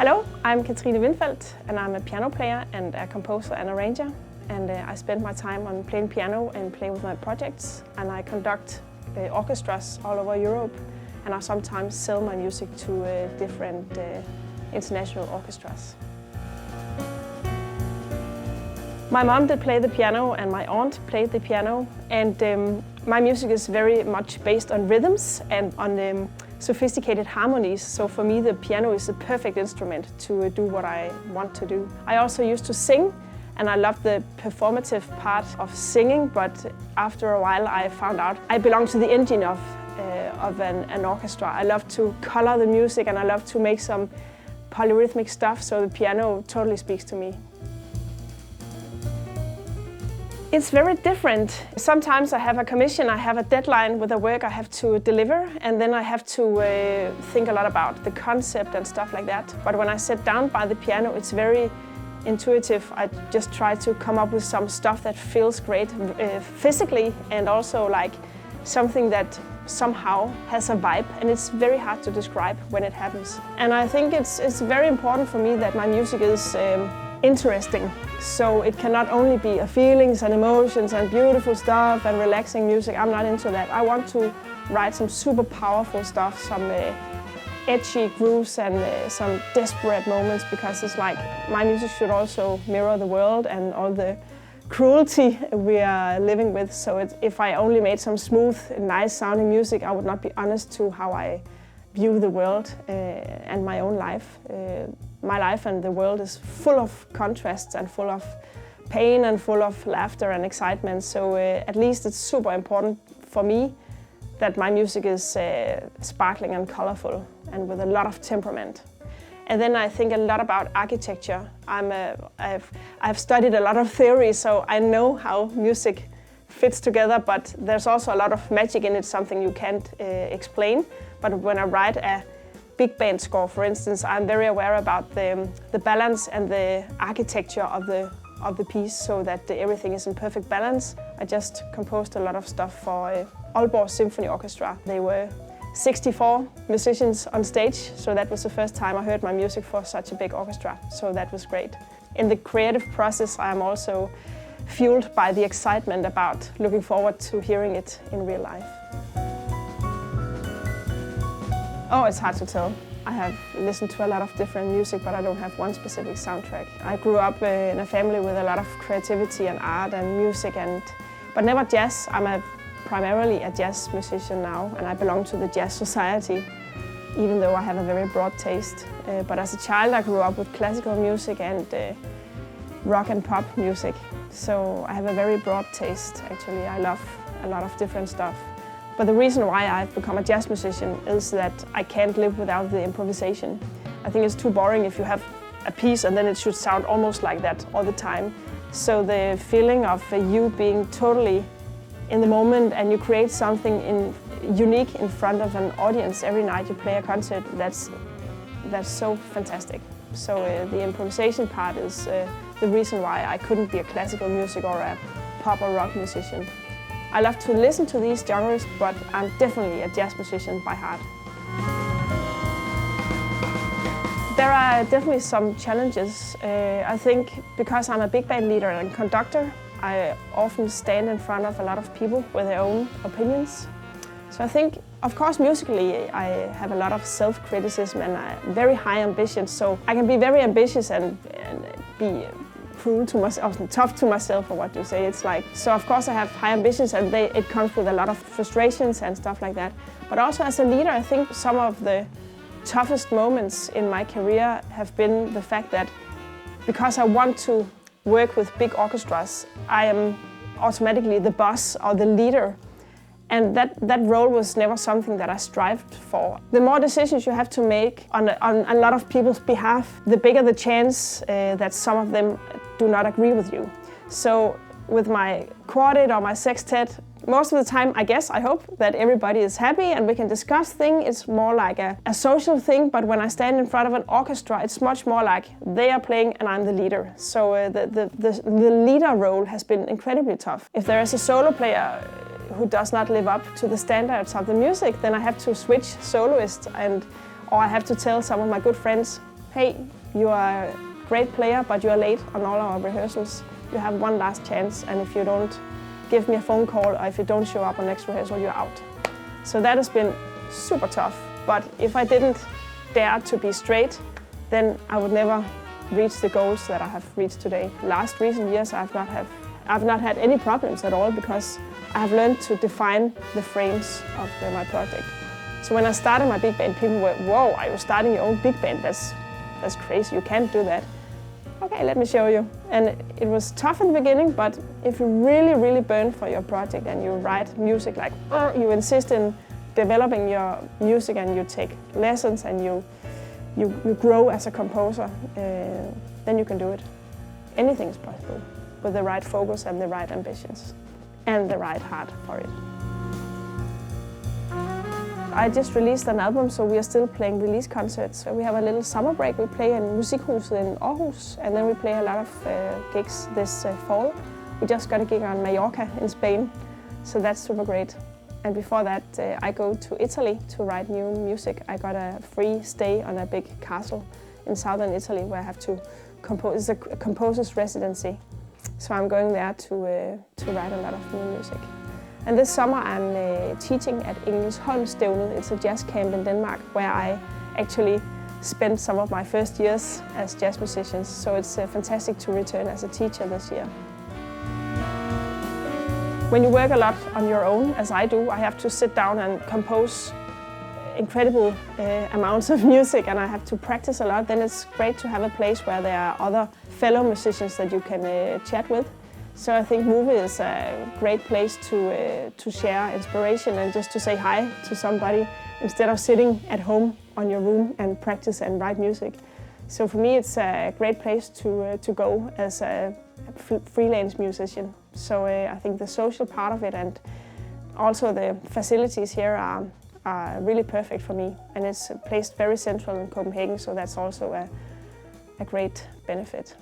Hello, I'm Kathrine Windfeld and I'm a piano player and a composer and arranger. And I spend my time on playing piano and playing with my projects. And I conduct orchestras all over Europe. And I sometimes sell my music to different international orchestras. My mom did play the piano and my aunt played the piano. And my music is very much based on rhythms and on sophisticated harmonies. So for me, the piano is the perfect instrument to do what I want to do. I also used to sing, and I love the performative part of singing, but after a while I found out I belong to the engine of an orchestra. I love to color the music and I love to make some polyrhythmic stuff, so the piano totally speaks to me. It's very different. Sometimes I have a commission, I have a deadline with a work I have to deliver, and then I have to think a lot about the concept and stuff like that. But when I sit down by the piano, it's very intuitive. I just try to come up with some stuff that feels great physically, and also like something that somehow has a vibe, and it's very hard to describe when it happens. And I think it's very important for me that my music is interesting. So it cannot only be feelings and emotions and beautiful stuff and relaxing music. I'm not into that. I want to write some super powerful stuff, some edgy grooves and some desperate moments, because it's like my music should also mirror the world and all the cruelty we are living with. So if I only made some smooth, nice sounding music, I would not be honest to how I view the world and my own life. My life and the world is full of contrasts and full of pain and full of laughter and excitement. So at least it's super important for me that my music is sparkling and colorful and with a lot of temperament. And then I think a lot about architecture. I've studied a lot of theory, so I know how music fits together, but there's also a lot of magic in it, something you can't explain. But when I write a big band score, for instance, I'm very aware about the balance and the architecture of the piece, so that everything is in perfect balance. I just composed a lot of stuff for Aalborg Symphony Orchestra. They were 64 musicians on stage, so that was the first time I heard my music for such a big orchestra, so that was great. In the creative process, I am also fueled by the excitement about looking forward to hearing it in real life. Oh, it's hard to tell. I have listened to a lot of different music, but I don't have one specific soundtrack. I grew up in a family with a lot of creativity and art and music, but never jazz. I'm primarily a jazz musician now, and I belong to the Jazz Society, even though I have a very broad taste. But as a child, I grew up with classical music and rock and pop music. So I have a very broad taste, actually. I love a lot of different stuff. But the reason why I've become a jazz musician is that I can't live without the improvisation. I think it's too boring if you have a piece and then it should sound almost like that all the time. So the feeling of you being totally in the moment and you create something unique in front of an audience every night you play a concert, that's so fantastic. So the improvisation part is the reason why I couldn't be a classical music or a pop or rock musician. I love to listen to these genres, but I'm definitely a jazz musician by heart. There are definitely some challenges. I think because I'm a big band leader and conductor, I often stand in front of a lot of people with their own opinions. So I think, of course, musically, I have a lot of self-criticism and very high ambitions. So I can be very ambitious and be cruel to myself, tough to myself, or what you say. It's like, so of course I have high ambitions, and it comes with a lot of frustrations and stuff like that. But also as a leader, I think some of the toughest moments in my career have been the fact that because I want to work with big orchestras, I am automatically the boss or the leader. And that role was never something that I strived for. The more decisions you have to make on a lot of people's behalf, the bigger the chance that some of them do not agree with you. So with my quartet or my sextet, most of the time, I hope that everybody is happy and we can discuss things. It's more like a social thing, but when I stand in front of an orchestra, it's much more like they are playing and I'm the leader. So the leader role has been incredibly tough. If there is a solo player who does not live up to the standards of the music, then I have to switch soloist, or I have to tell some of my good friends, hey, you are a great player, but you're late on all our rehearsals. You have one last chance, and if you don't give me a phone call or if you don't show up on next rehearsal, you're out. So that has been super tough, but if I didn't dare to be straight, then I would never reach the goals that I have reached today. Last recent years I've not had any problems at all because I have learned to define the frames of my project. So when I started my big band, people were, whoa, are you starting your own big band? That's crazy, you can't do that. Okay, let me show you. And it was tough in the beginning, but if you really, really burn for your project and you write music like, you insist in developing your music and you take lessons and you grow as a composer, then you can do it. Anything is possible with the right focus and the right ambitions and the right heart for it. I just released an album, so we are still playing release concerts. So we have a little summer break. We play in Musikhuset in Aarhus, and then we play a lot of gigs this fall. We just got a gig on Mallorca in Spain, so that's super great. And before that, I go to Italy to write new music. I got a free stay on a big castle in southern Italy where I have to compose. It's a composer's residency, so I'm going there to write a lot of new music. And this summer I'm teaching at Engelsholmstævnet. It's a jazz camp in Denmark where I actually spent some of my first years as jazz musicians. So it's fantastic to return as a teacher this year. When you work a lot on your own, as I do, I have to sit down and compose incredible amounts of music and I have to practice a lot. Then it's great to have a place where there are other fellow musicians that you can chat with. So I think Muve is a great place to share inspiration and just to say hi to somebody instead of sitting at home on your room and practice and write music. So for me it's a great place to go as a freelance musician. So I think the social part of it and also the facilities here are really perfect for me. And it's placed very central in Copenhagen, so that's also a great benefit.